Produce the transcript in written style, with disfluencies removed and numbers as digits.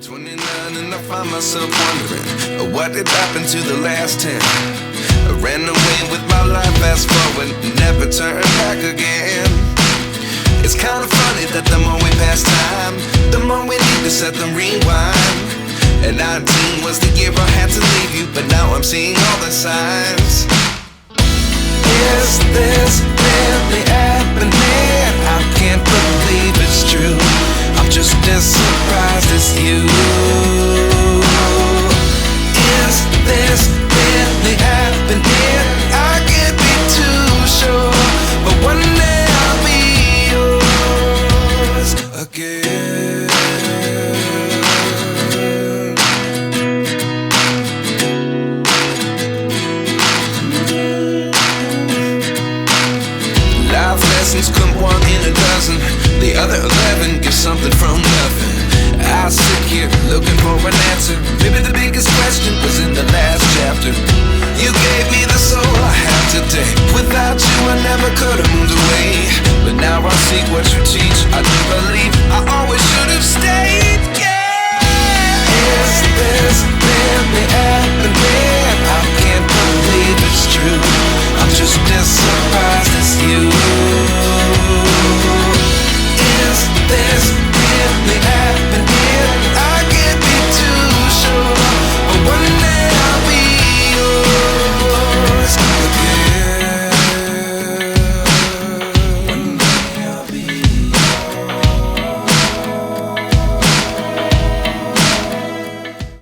29 and I find myself wondering what did happen to the last 10. I ran away with my life, fast forward, never turn back again. It's kind of funny that the more we pass time, the more we need to set them rewind. And 19 was the year I had to leave you, but now I'm seeing all the signs. Is this really happening? I can't believe it's true. I'm just as surprised as you. Is this really happening? I can't be too sure, but one day I'll be yours again. Life lessons come one in a dozen. The other 11 give something from nothing. I sit here looking for an answer. Maybe the biggest question was in the last chapter. You gave me the soul I have today. Without you I never could have moved away. But now I see what you teach. I do believe I always should have stayed. Yeah. Is this really happening? I can't believe it's true. I'm just as